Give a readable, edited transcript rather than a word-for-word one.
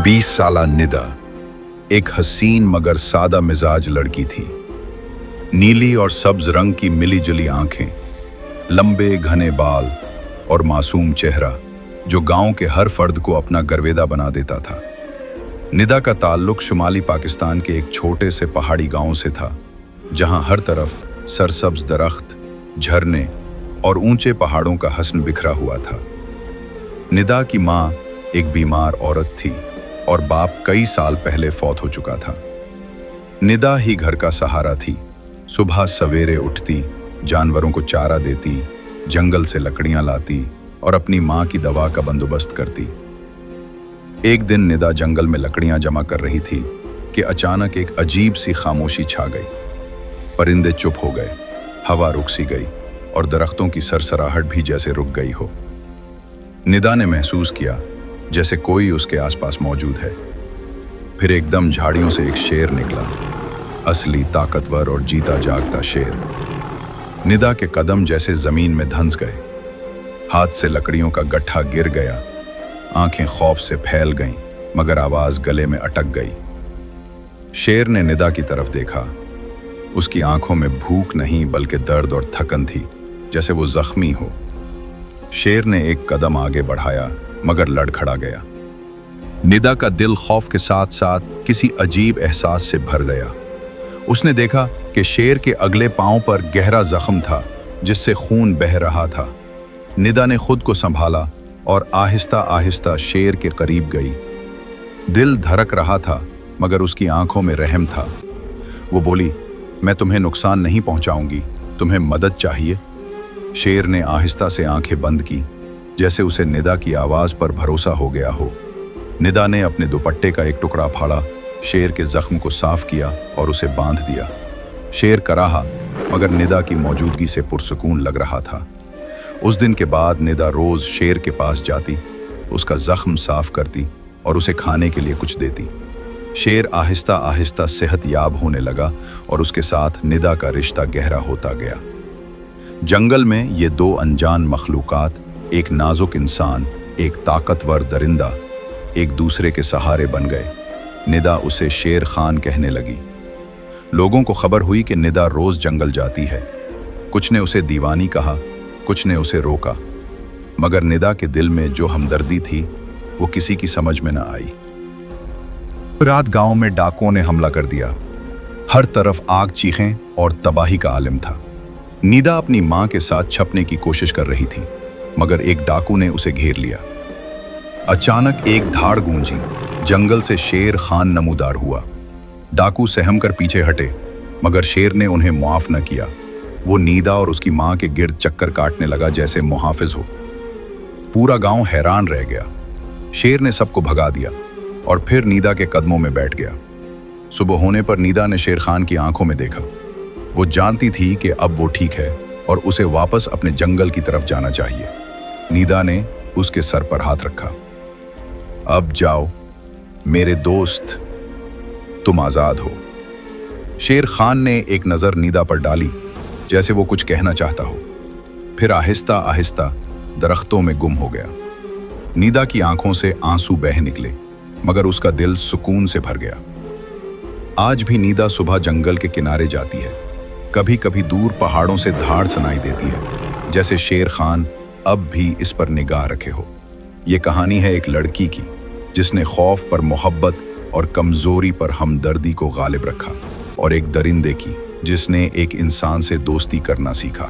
20 साला निदा एक हसीन मगर सादा मिजाज लड़की थी। नीली और सब्ज रंग की मिली जुली आंखें, लंबे घने बाल और मासूम चेहरा जो गांव के हर फर्द को अपना गर्वेदा बना देता था। निदा का ताल्लुक शुमाली पाकिस्तान के एक छोटे से पहाड़ी गांव से था, जहां हर तरफ सरसब्ज दरख्त, झरने और ऊंचे पहाड़ों का हस्न बिखरा हुआ था। निदा की माँ एक बीमार औरत थी और बाप कई साल पहले फौत हो चुका था। निदा ही घर का सहारा थी। सुबह सवेरे उठती, जानवरों को चारा देती, जंगल से लकड़ियां लाती और अपनी माँ की दवा का बंदोबस्त करती। एक दिन निदा जंगल में लकड़ियां जमा कर रही थी कि अचानक एक अजीब सी खामोशी छा गई। परिंदे चुप हो गए, हवा रुक सी गई और दरख्तों की सरसराहट भी जैसे रुक गई हो। निदा ने महसूस किया जैसे कोई उसके आसपास मौजूद है। फिर एकदम झाड़ियों से एक शेर निकला, असली ताकतवर और जीता जागता शेर। निदा के कदम जैसे जमीन में धंस गए, हाथ से लकड़ियों का गट्ठा गिर गया, आंखें खौफ से फैल गईं, मगर आवाज गले में अटक गई। शेर ने निदा की तरफ देखा। उसकी आंखों में भूख नहीं बल्कि दर्द और थकन थी, जैसे वो जख्मी हो। शेर ने एक कदम आगे बढ़ाया मगर लड़खड़ा गया। निदा का दिल खौफ के साथ साथ किसी अजीब एहसास से भर गया। उसने देखा कि शेर के अगले पांव पर गहरा जख्म था जिससे खून बह रहा था। निदा ने खुद को संभाला और आहिस्ता आहिस्ता शेर के करीब गई। दिल धड़क रहा था मगर उसकी आंखों में रहम था। वो बोली, मैं तुम्हें नुकसान नहीं पहुंचाऊंगी, तुम्हें मदद चाहिए। शेर ने आहिस्ता से आंखें बंद की, जैसे उसे निदा की आवाज पर भरोसा हो गया हो। निदा ने अपने दुपट्टे का एक टुकड़ा फाड़ा, शेर के जख्म को साफ किया और उसे बांध दिया। शेर कराहा मगर निदा की मौजूदगी से पुरसुकून लग रहा था। उस दिन के बाद निदा रोज शेर के पास जाती, उसका जख्म साफ करती और उसे खाने के लिए कुछ देती। शेर आहिस्ता आहिस्ता सेहत याब होने लगा और उसके साथ निदा का रिश्ता गहरा होता गया। जंगल में ये दो अनजान मखलूकात, एक नाजुक इंसान, एक ताकतवर दरिंदा, एक दूसरे के सहारे बन गए। निदा उसे शेर खान कहने लगी। लोगों को खबर हुई कि निदा रोज जंगल जाती है। कुछ ने उसे दीवानी कहा, कुछ ने उसे रोका, मगर निदा के दिल में जो हमदर्दी थी वो किसी की समझ में न आई। रात गांव में डाकुओं ने हमला कर दिया। हर तरफ आग, चीखें और तबाही का आलम था। निदा अपनी मां के साथ छिपने की कोशिश कर रही थी, मगर एक डाकू ने उसे घेर लिया। अचानक एक धाड़ गूंजी, जंगल से शेर खान नमूदार हुआ। डाकू सहम कर पीछे हटे, मगर शेर ने उन्हें मुआफ न किया। वो निदा और उसकी मां के गिर्द चक्कर काटने लगा जैसे मुहाफिज हो। पूरा गांव हैरान रह गया। शेर ने सबको भगा दिया और फिर निदा के कदमों में बैठ गया। सुबह होने पर निदा ने शेर खान की आंखों में देखा। वो जानती थी कि अब वो ठीक है और उसे वापस अपने जंगल की तरफ जाना चाहिए। निदा ने उसके सर पर हाथ रखा। अब जाओ मेरे दोस्त, तुम आजाद हो। शेर खान ने एक नजर निदा पर डाली, जैसे वो कुछ कहना चाहता हो, फिर आहिस्ता आहिस्ता दरख्तों में गुम हो गया। निदा की आंखों से आंसू बह निकले, मगर उसका दिल सुकून से भर गया। आज भी निदा सुबह जंगल के किनारे जाती है। कभी कभी दूर पहाड़ों से धाड़ सुनाई देती है, जैसे शेर खान अब भी इस पर निगाह रखे हो। ये कहानी है एक लड़की की जिसने खौफ पर मोहब्बत और कमजोरी पर हमदर्दी को गालिब रखा, और एक दरिंदे की जिसने एक इंसान से दोस्ती करना सीखा।